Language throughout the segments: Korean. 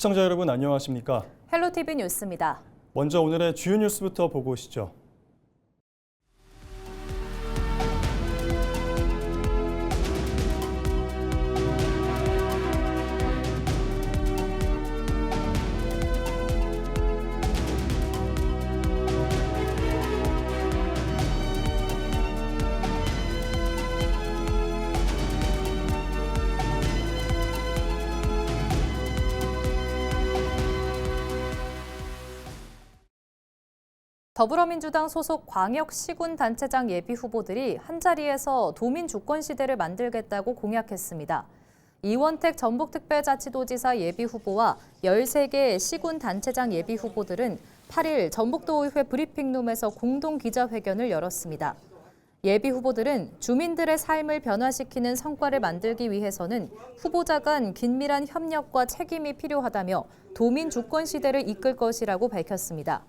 시청자 여러분 안녕하십니까? 헬로티비 뉴스입니다. 먼저 오늘의 주요 뉴스부터 보고 오시죠. 더불어민주당 소속 광역시군단체장 예비후보들이 한자리에서 도민주권시대를 만들겠다고 공약했습니다. 이원택 전북특별자치도지사 예비후보와 13개 시군단체장 예비후보들은 8일 전북도의회 브리핑룸에서 공동기자회견을 열었습니다. 예비후보들은 주민들의 삶을 변화시키는 성과를 만들기 위해서는 후보자 간 긴밀한 협력과 책임이 필요하다며 도민주권시대를 이끌 것이라고 밝혔습니다.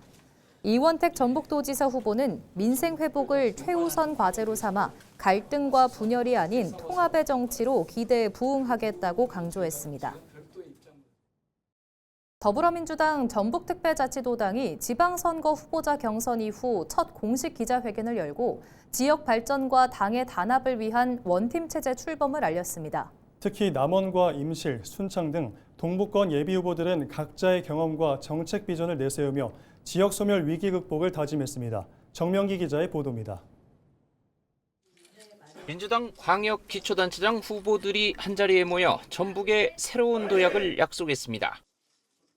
이원택 전북도지사 후보는 민생 회복을 최우선 과제로 삼아 갈등과 분열이 아닌 통합의 정치로 기대에 부응하겠다고 강조했습니다. 더불어민주당 전북특별자치도당이 지방선거 후보자 경선 이후 첫 공식 기자회견을 열고 지역 발전과 당의 단합을 위한 원팀체제 출범을 알렸습니다. 특히 남원과 임실, 순창 등 동부권 예비후보들은 각자의 경험과 정책 비전을 내세우며 지역 소멸 위기 극복을 다짐했습니다. 정명기 기자의 보도입니다. 민주당 광역 기초단체장 후보들이 한자리에 모여 전북의 새로운 도약을 약속했습니다.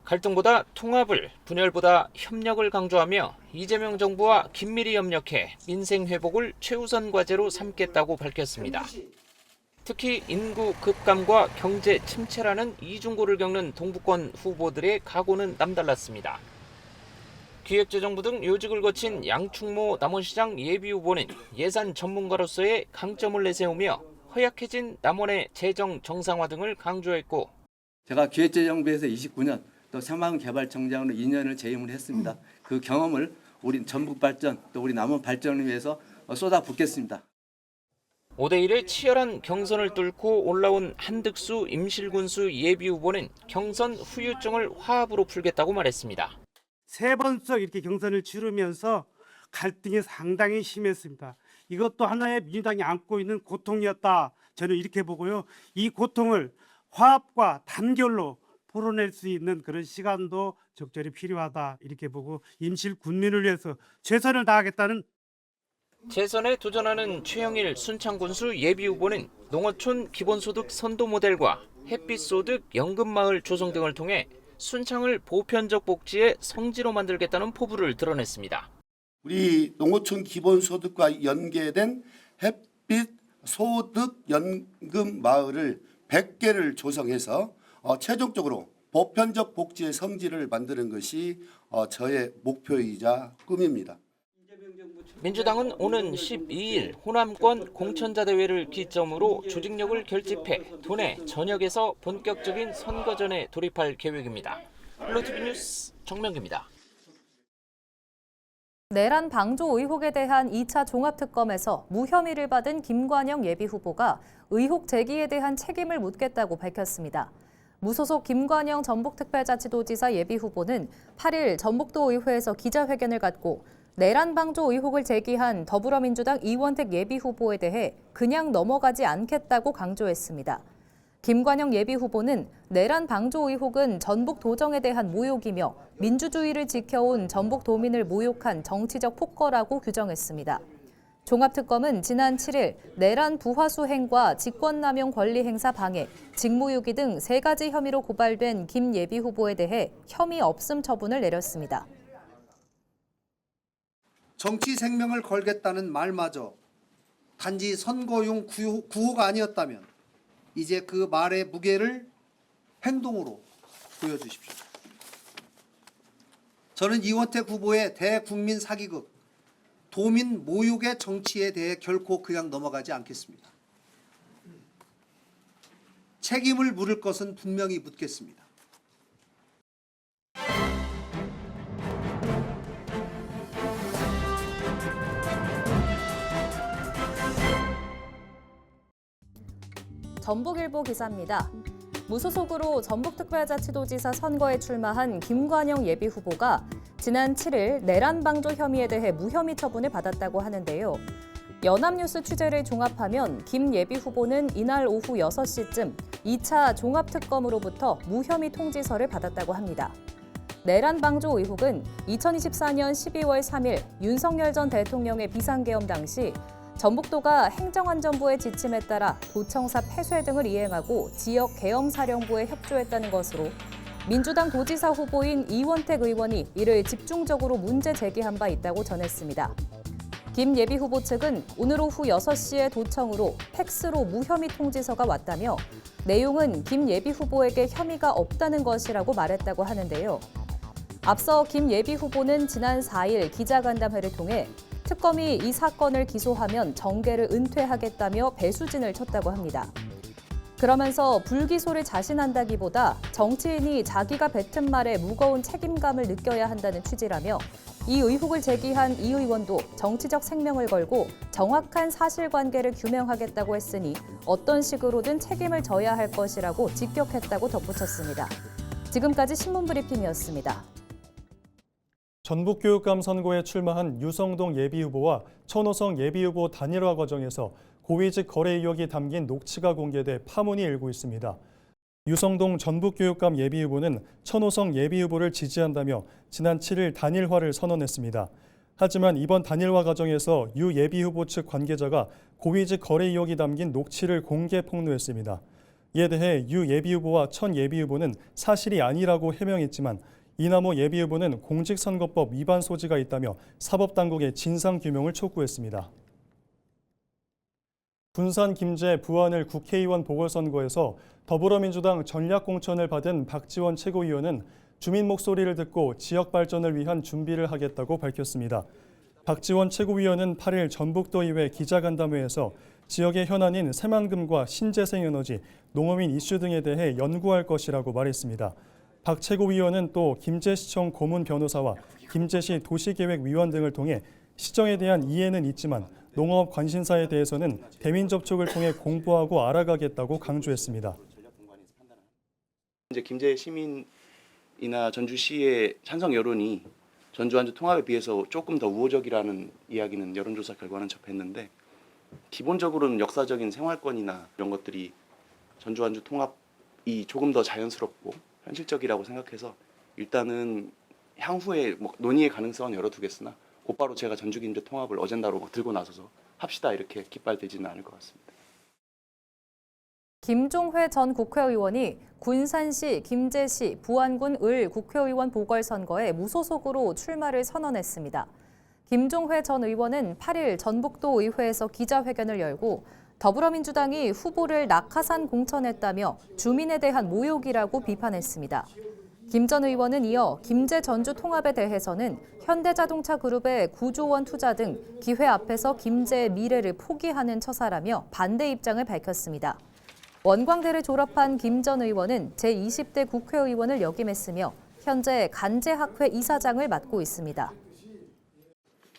갈등보다 통합을, 분열보다 협력을 강조하며 이재명 정부와 긴밀히 협력해 민생 회복을 최우선 과제로 삼겠다고 밝혔습니다. 특히 인구 급감과 경제 침체라는 이중고를 겪는 동부권 후보들의 각오는 남달랐습니다. 기획재정부 등 요직을 거친 양충모 남원시장 예비후보는 예산 전문가로서의 강점을 내세우며 허약해진 남원의 재정 정상화 등을 강조했고, 제가 기획재정부에서 29년 또 새마을개발청장으로 2년을 재임을 했습니다. 그 경험을 우리 전북 발전 또 우리 남원 발전을 위해서 쏟아붓겠습니다. 5대1의 치열한 경선을 뚫고 올라온 한득수 임실군수 예비후보는 경선 후유증을 화합으로 풀겠다고 말했습니다. 세 번씩 이렇게 경선을 치르면서 갈등이 상당히 심했습니다. 이것도 하나의 민주당이 안고 있는 고통이었다. 저는 이렇게 보고요. 이 고통을 화합과 단결로 풀어낼 수 있는 그런 시간도 적절히 필요하다. 이렇게 보고 임실 군민을 위해서 최선을 다하겠다는. 재선에 도전하는 최영일 순창군수 예비후보는 농어촌 기본소득 선도 모델과 햇빛소득 연금마을 조성 등을 통해 순창을 보편적 복지의 성지로 만들겠다는 포부를 드러냈습니다. 우리 농어촌 기본소득과 연계된 햇빛 소득 연금 마을을 100개를 조성해서 최종적으로 보편적 복지의 성지를 만드는 것이 저의 목표이자 꿈입니다. 민주당은 오는 12일 호남권 공천자 대회를 기점으로 조직력을 결집해 도내 전역에서 본격적인 선거전에 돌입할 계획입니다. 헬로티비 뉴스 정명기입니다. 내란 방조 의혹에 대한 2차 종합특검에서 무혐의를 받은 김관영 예비후보가 의혹 제기에 대한 책임을 묻겠다고 밝혔습니다. 무소속 김관영 전북특별자치도지사 예비후보는 8일 전북도의회에서 기자회견을 갖고 내란 방조 의혹을 제기한 더불어민주당 이원택 예비후보에 대해 그냥 넘어가지 않겠다고 강조했습니다. 김관영 예비후보는 내란 방조 의혹은 전북 도정에 대한 모욕이며 민주주의를 지켜온 전북 도민을 모욕한 정치적 폭거라고 규정했습니다. 종합특검은 지난 7일 내란 부화수 행과 직권남용 권리행사 방해, 직무유기 등 3가지 혐의로 고발된 김 예비후보에 대해 혐의 없음 처분을 내렸습니다. 정치 생명을 걸겠다는 말마저 단지 선거용 구호가 아니었다면 이제 그 말의 무게를 행동으로 보여주십시오. 저는 이원택 후보의 대국민 사기극, 도민 모욕의 정치에 대해 결코 그냥 넘어가지 않겠습니다. 책임을 물을 것은 분명히 묻겠습니다. 전북일보 기사입니다. 무소속으로 전북특별자치도지사 선거에 출마한 김관영 예비후보가 지난 7일 내란 방조 혐의에 대해 무혐의 처분을 받았다고 하는데요. 연합뉴스 취재를 종합하면 김 예비후보는 이날 오후 6시쯤 2차 종합특검으로부터 무혐의 통지서를 받았다고 합니다. 내란 방조 의혹은 2024년 12월 3일 윤석열 전 대통령의 비상계엄 당시 전북도가 행정안전부의 지침에 따라 도청사 폐쇄 등을 이행하고 지역 계엄사령부에 협조했다는 것으로 민주당 도지사 후보인 이원택 의원이 이를 집중적으로 문제 제기한 바 있다고 전했습니다. 김 예비후보 측은 오늘 오후 6시에 도청으로 팩스로 무혐의 통지서가 왔다며 내용은 김 예비후보에게 혐의가 없다는 것이라고 말했다고 하는데요. 앞서 김 예비후보는 지난 4일 기자간담회를 통해 특검이 이 사건을 기소하면 정계를 은퇴하겠다며 배수진을 쳤다고 합니다. 그러면서 불기소를 자신한다기보다 정치인이 자기가 뱉은 말에 무거운 책임감을 느껴야 한다는 취지라며 이 의혹을 제기한 이 의원도 정치적 생명을 걸고 정확한 사실관계를 규명하겠다고 했으니 어떤 식으로든 책임을 져야 할 것이라고 직격했다고 덧붙였습니다. 지금까지 신문브리핑이었습니다. 전북교육감 선거에 출마한 유성동 예비후보와 천호성 예비후보 단일화 과정에서 고위직 거래 의혹이 담긴 녹취가 공개돼 파문이 일고 있습니다. 유성동 전북교육감 예비후보는 천호성 예비후보를 지지한다며 지난 7일 단일화를 선언했습니다. 하지만 이번 단일화 과정에서 유 예비후보 측 관계자가 고위직 거래 의혹이 담긴 녹취를 공개 폭로했습니다. 이에 대해 유 예비후보와 천 예비후보는 사실이 아니라고 해명했지만 이남호 예비후보는 공직선거법 위반 소지가 있다며 사법당국의 진상규명을 촉구했습니다. 군산 김제 부안을 국회의원 보궐선거에서 더불어민주당 전략공천을 받은 박지원 최고위원은 주민 목소리를 듣고 지역 발전을 위한 준비를 하겠다고 밝혔습니다. 박지원 최고위원은 8일 전북도의회 기자간담회에서 지역의 현안인 새만금과 신재생에너지, 농어민 이슈 등에 대해 연구할 것이라고 말했습니다. 박 최고위원은 또 김제시청 고문 변호사와 김제시 도시계획위원 등을 통해 시정에 대한 이해는 있지만 농업 관심사에 대해서는 대민 접촉을 통해 공부하고 알아가겠다고 강조했습니다. 이제 김제 시민이나 전주시의 찬성 여론이 전주 완주 통합에 비해서 조금 더 우호적이라는 이야기는 여론조사 결과는 접했는데 기본적으로는 역사적인 생활권이나 이런 것들이 전주 완주 통합이 조금 더 자연스럽고 현실적이라고 생각해서 일단은 향후에 논의의 가능성은 열어두겠으나 곧바로 제가 전주 김제 통합을 어젠다로 들고 나서서 합시다 이렇게 깃발대지는 않을 것 같습니다. 김종회 전 국회의원이 군산시, 김제시, 부안군 을 국회의원 보궐선거에 무소속으로 출마를 선언했습니다. 김종회 전 의원은 8일 전북도 의회에서 기자회견을 열고 더불어민주당이 후보를 낙하산 공천했다며 주민에 대한 모욕이라고 비판했습니다. 김 전 의원은 이어 김제 전주 통합에 대해서는 현대자동차 그룹의 9조 원 투자 등 기회 앞에서 김제의 미래를 포기하는 처사라며 반대 입장을 밝혔습니다. 원광대를 졸업한 김 전 의원은 제20대 국회의원을 역임했으며 현재 간제학회 이사장을 맡고 있습니다.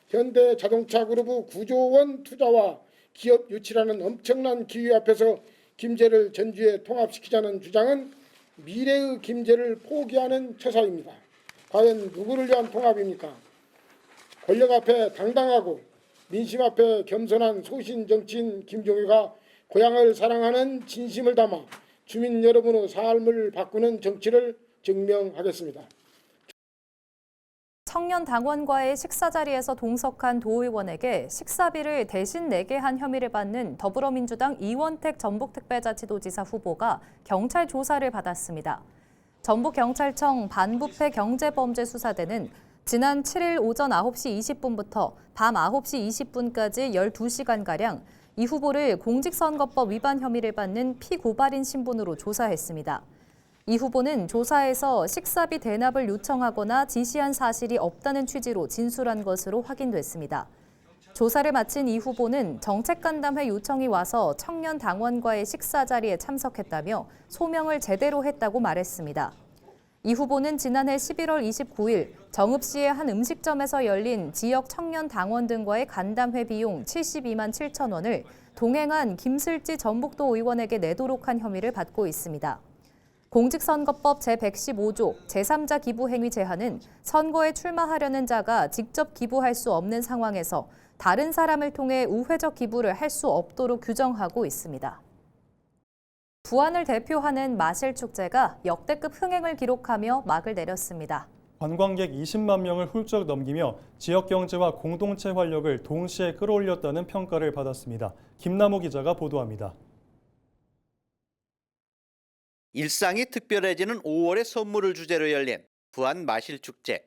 현대자동차그룹의 9조 원 투자와 기업 유치라는 엄청난 기회 앞에서 김제를 전주에 통합시키자는 주장은 미래의 김제를 포기하는 처사입니다. 과연 누구를 위한 통합입니까? 권력 앞에 당당하고 민심 앞에 겸손한 소신 정치인 김종회가 고향을 사랑하는 진심을 담아 주민 여러분의 삶을 바꾸는 정치를 증명하겠습니다. 청년 당원과의 식사 자리에서 동석한 도의원에게 식사비를 대신 내게 한 혐의를 받는 더불어민주당 이원택 전북특별자치도지사 후보가 경찰 조사를 받았습니다. 전북경찰청 반부패 경제범죄수사대는 지난 7일 오전 9시 20분부터 밤 9시 20분까지 12시간가량 이 후보를 공직선거법 위반 혐의를 받는 피고발인 신분으로 조사했습니다. 이 후보는 조사에서 식사비 대납을 요청하거나 지시한 사실이 없다는 취지로 진술한 것으로 확인됐습니다. 조사를 마친 이 후보는 정책간담회 요청이 와서 청년 당원과의 식사 자리에 참석했다며 소명을 제대로 했다고 말했습니다. 이 후보는 지난해 11월 29일 정읍시의 한 음식점에서 열린 지역 청년 당원 등과의 간담회 비용 72만 7천 원을 동행한 김슬지 전북도 의원에게 내도록 한 혐의를 받고 있습니다. 공직선거법 제115조 제3자 기부 행위 제한은 선거에 출마하려는 자가 직접 기부할 수 없는 상황에서 다른 사람을 통해 우회적 기부를 할 수 없도록 규정하고 있습니다. 부안을 대표하는 마실축제가 역대급 흥행을 기록하며 막을 내렸습니다. 관광객 20만 명을 훌쩍 넘기며 지역 경제와 공동체 활력을 동시에 끌어올렸다는 평가를 받았습니다. 김남호 기자가 보도합니다. 일상이 특별해지는 5월의 선물을 주제로 열린 부안 마실축제.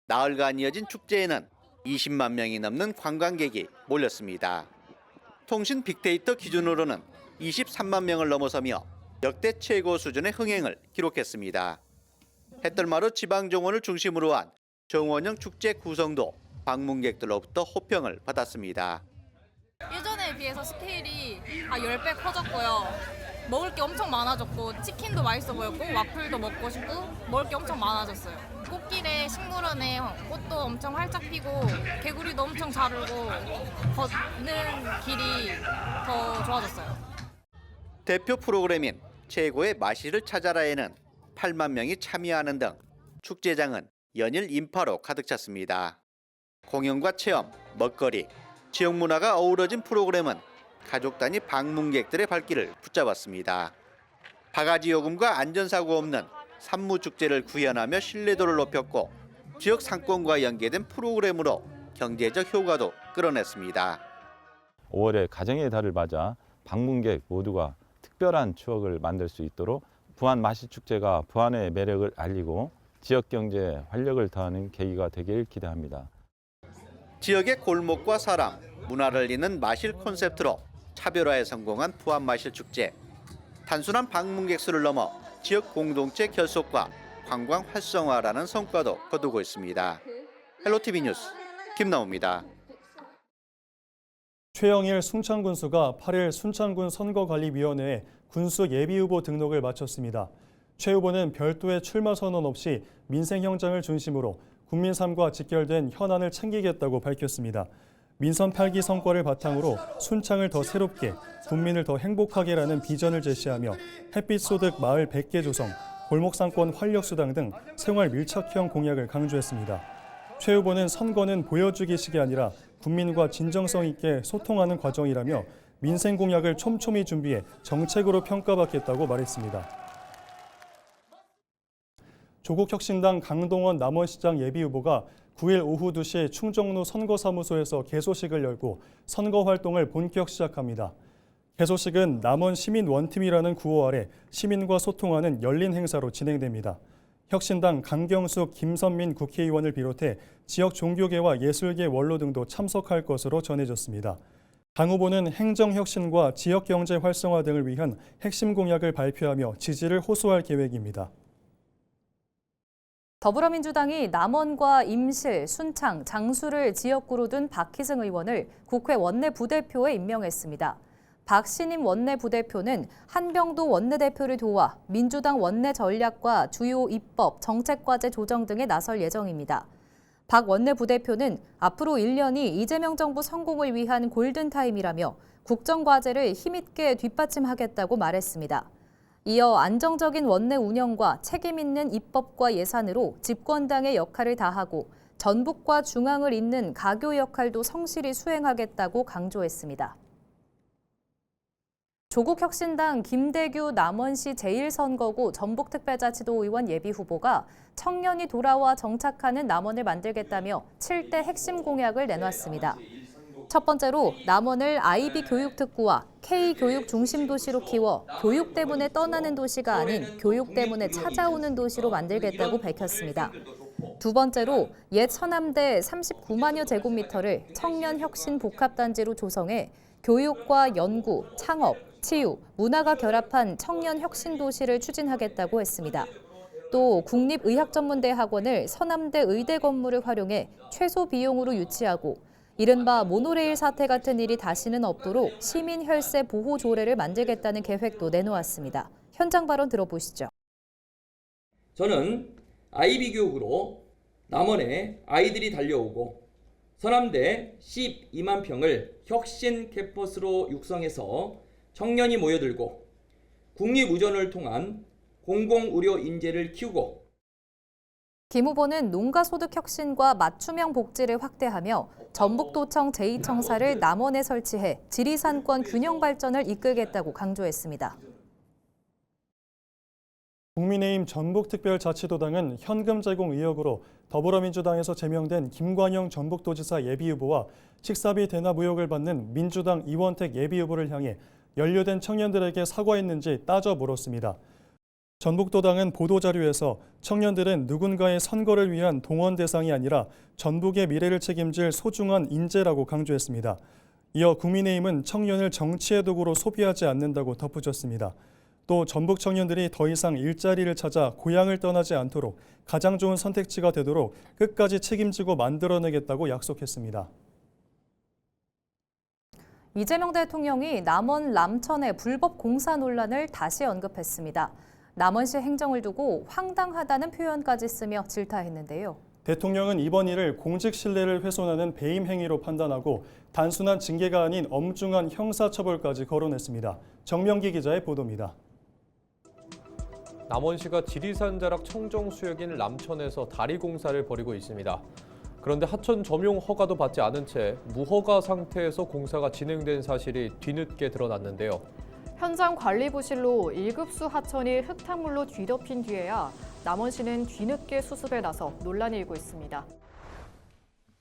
나흘간 이어진 축제에는 20만 명이 넘는 관광객이 몰렸습니다. 통신 빅데이터 기준으로는 23만 명을 넘어서며 역대 최고 수준의 흥행을 기록했습니다. 햇떨마루 지방정원을 중심으로 한 정원형 축제 구성도 방문객들로부터 호평을 받았습니다. 예전에 비해서 스케일이 10배 커졌고요. 먹을 게 엄청 많아졌고 치킨도 맛있어 보였고 와플도 먹고 싶고 먹을 게 엄청 많아졌어요. 꽃길에 식물원에 꽃도 엄청 활짝 피고 개구리도 엄청 잘 울고 걷는 길이 더 좋아졌어요. 대표 프로그램인 최고의 마실을 찾아라에는 8만 명이 참여하는 등 축제장은 연일 인파로 가득 찼습니다. 공연과 체험, 먹거리, 지역 문화가 어우러진 프로그램은 가족 단위 방문객들의 발길을 붙잡았습니다. 바가지 요금과 안전사고 없는 산무축제를 구현하며 신뢰도를 높였고 지역 상권과 연계된 프로그램으로 경제적 효과도 끌어냈습니다. 5월에 가정의 달을 맞아 방문객 모두가 특별한 추억을 만들 수 있도록 부안 마실축제가 부안의 매력을 알리고 지역 경제에 활력을 더하는 계기가 되길 기대합니다. 지역의 골목과 사람, 문화를 잇는 마실 콘셉트로 차별화에 성공한 부안 마실축제. 단순한 방문객 수를 넘어 지역 공동체 결속과 관광 활성화라는 성과도 거두고 있습니다. 헬로티비 뉴스 김나옵니다. 최영일 순창군수가 8일 순창군 선거관리위원회에 군수 예비후보 등록을 마쳤습니다. 최 후보는 별도의 출마 선언 없이 민생 현장을 중심으로 국민 삶과 직결된 현안을 챙기겠다고 밝혔습니다. 민선 8기 성과를 바탕으로 순창을 더 새롭게, 국민을 더 행복하게라는 비전을 제시하며 햇빛소득 마을 100개 조성, 골목상권 활력수당 등 생활 밀착형 공약을 강조했습니다. 최 후보는 선거는 보여주기식이 아니라 국민과 진정성 있게 소통하는 과정이라며 민생 공약을 촘촘히 준비해 정책으로 평가받겠다고 말했습니다. 조국혁신당 강동원 남원시장 예비후보가 9일 오후 2시 충정로 선거사무소에서 개소식을 열고 선거 활동을 본격 시작합니다. 개소식은 남원 시민원팀이라는 구호 아래 시민과 소통하는 열린 행사로 진행됩니다. 혁신당 강경숙, 김선민 국회의원을 비롯해 지역 종교계와 예술계 원로 등도 참석할 것으로 전해졌습니다. 강 후보는 행정혁신과 지역경제 활성화 등을 위한 핵심 공약을 발표하며 지지를 호소할 계획입니다. 더불어민주당이 남원과 임실, 순창, 장수를 지역구로 둔 박희승 의원을 국회 원내부대표에 임명했습니다. 박신임 원내부대표는 한병도 원내대표를 도와 민주당 원내 전략과 주요 입법, 정책과제 조정 등에 나설 예정입니다. 박 원내부대표는 앞으로 1년이 이재명 정부 성공을 위한 골든타임이라며 국정과제를 힘있게 뒷받침하겠다고 말했습니다. 이어 안정적인 원내 운영과 책임 있는 입법과 예산으로 집권당의 역할을 다하고 전북과 중앙을 잇는 가교 역할도 성실히 수행하겠다고 강조했습니다. 조국혁신당 김대규 남원시 제1선거구 전북특별자치도 의원 예비후보가 청년이 돌아와 정착하는 남원을 만들겠다며 7대 핵심 공약을 내놨습니다. 첫 번째로 남원을 IB 교육특구와 K교육 중심 도시로 키워 교육 때문에 떠나는 도시가 아닌 교육 때문에 찾아오는 도시로 만들겠다고 밝혔습니다. 두 번째로 옛 서남대 39만여 제곱미터를 청년혁신 복합단지로 조성해 교육과 연구, 창업, 치유, 문화가 결합한 청년혁신도시를 추진하겠다고 했습니다. 또 국립의학전문대학원을 서남대 의대 건물을 활용해 최소 비용으로 유치하고 이른바 모노레일 사태 같은 일이 다시는 없도록 시민 혈세 보호 조례를 만들겠다는 계획도 내놓았습니다. 현장 발언 들어보시죠. 저는 IB 교육으로 남원에 아이들이 달려오고 서남대 12만 평을 혁신 캠퍼스로 육성해서 청년이 모여들고 국립의전을 통한 공공의료 인재를 키우고 김 후보는 농가 소득 혁신과 맞춤형 복지를 확대하며 전북도청 제2청사를 남원에 설치해 지리산권 균형 발전을 이끌겠다고 강조했습니다. 국민의힘 전북특별자치도당은 현금 제공 의혹으로 더불어민주당에서 제명된 김관영 전북도지사 예비후보와 식사비 대납 의혹을 받는 민주당 이원택 예비후보를 향해 연루된 청년들에게 사과했는지 따져 물었습니다. 전북도당은 보도자료에서 청년들은 누군가의 선거를 위한 동원 대상이 아니라 전북의 미래를 책임질 소중한 인재라고 강조했습니다. 이어 국민의힘은 청년을 정치의 도구로 소비하지 않는다고 덧붙였습니다. 또 전북 청년들이 더 이상 일자리를 찾아 고향을 떠나지 않도록 가장 좋은 선택지가 되도록 끝까지 책임지고 만들어내겠다고 약속했습니다. 이재명 대통령이 남원 람천의 불법 공사 논란을 다시 언급했습니다. 남원시 행정을 두고 황당하다는 표현까지 쓰며 질타했는데요. 대통령은 이번 일을 공직 신뢰를 훼손하는 배임 행위로 판단하고 단순한 징계가 아닌 엄중한 형사처벌까지 거론했습니다. 정명기 기자의 보도입니다. 남원시가 지리산 자락 청정 수역인 람천에서 다리 공사를 벌이고 있습니다. 그런데 하천 점용 허가도 받지 않은 채 무허가 상태에서 공사가 진행된 사실이 뒤늦게 드러났는데요. 현장 관리부실로 1급수 하천이 흙탕물로 뒤덮인 뒤에야 남원시는 뒤늦게 수습에 나서 논란이 일고 있습니다.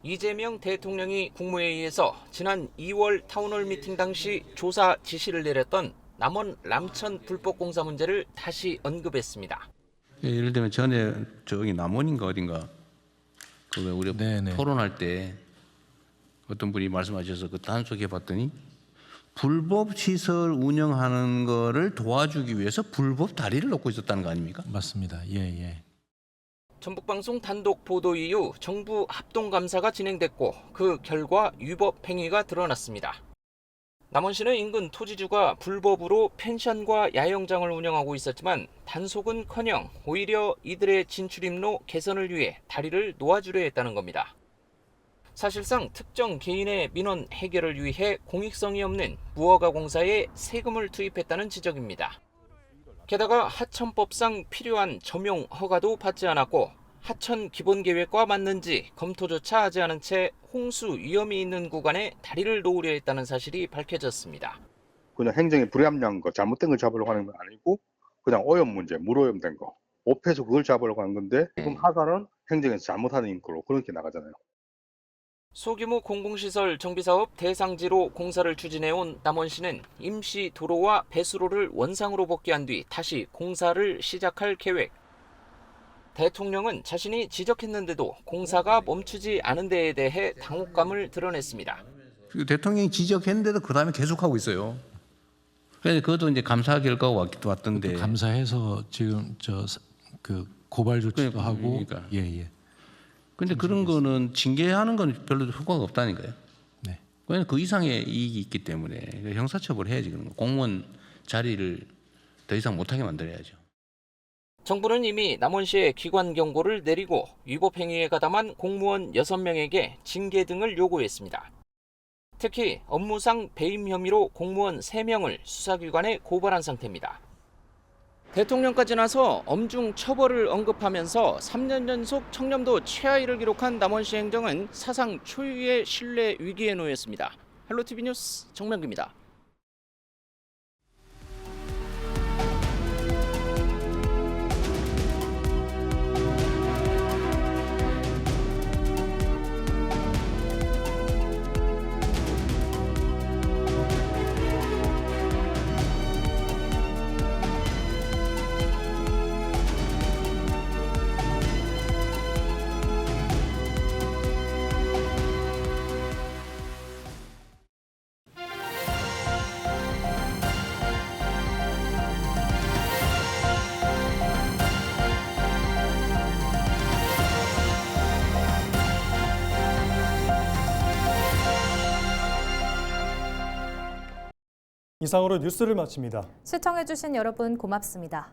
이재명 대통령이 국무회의에서 지난 2월 타운홀 미팅 당시 조사 지시를 내렸던 남원 람천 불법 공사 문제를 다시 언급했습니다. 예를 들면 전에 저기 남원인가 어딘가 그 우리 토론할 때 어떤 분이 말씀하셔서 그 단속해 봤더니 불법 시설 운영하는 거를 도와주기 위해서 불법 다리를 놓고 있었다는 거 아닙니까? 맞습니다. 예. 전북방송 단독 보도 이후 정부 합동감사가 진행됐고 그 결과 위법 행위가 드러났습니다. 남원시는 인근 토지주가 불법으로 펜션과 야영장을 운영하고 있었지만 단속은커녕 오히려 이들의 진출입로 개선을 위해 다리를 놓아주려 했다는 겁니다. 사실상 특정 개인의 민원 해결을 위해 공익성이 없는 무허가 공사에 세금을 투입했다는 지적입니다. 게다가 하천법상 필요한 점용 허가도 받지 않았고 하천 기본계획과 맞는지 검토조차 하지 않은 채 홍수 위험이 있는 구간에 다리를 놓으려 했다는 사실이 밝혀졌습니다. 그냥 행정에 불합리한 거, 잘못된 걸 잡으려고 하는 건 아니고 그냥 오염 문제, 물오염된 거, 옵해서 그걸 잡으려고 하는 건데 지금 하사는 행정에서 잘못하는 걸로 그렇게 나가잖아요. 소규모 공공시설 정비사업 대상지로 공사를 추진해온 남원시는 임시 도로와 배수로를 원상으로 복귀한 뒤 다시 공사를 시작할 계획. 대통령은 자신이 지적했는데도 공사가 멈추지 않은 데에 대해 당혹감을 드러냈습니다. 대통령이 지적했는데도 그 다음에 계속하고 있어요. 그래서 그것도 이제 감사 결과가 왔던데. 감사해서 지금 그 고발 조치도 하고. 그러니까. 예. 근데 그런 거는 징계하는 건 별로 효과가 없다니까요. 네. 왜냐면 그 이상의 이익이 있기 때문에 형사처벌 해야지 그런 거. 공무원 자리를 더 이상 못하게 만들어야죠. 정부는 이미 남원시에 기관 경고를 내리고 위법 행위에 가담한 공무원 6명에게 징계 등을 요구했습니다. 특히 업무상 배임 혐의로 공무원 3명을 수사기관에 고발한 상태입니다. 대통령까지 나서 엄중 처벌을 언급하면서 3년 연속 청렴도 최하위를 기록한 남원시 행정은 사상 초유의 신뢰 위기에 놓였습니다. 헬로티비 뉴스 정명기입니다. 이상으로 뉴스를 마칩니다. 시청해주신 여러분 고맙습니다.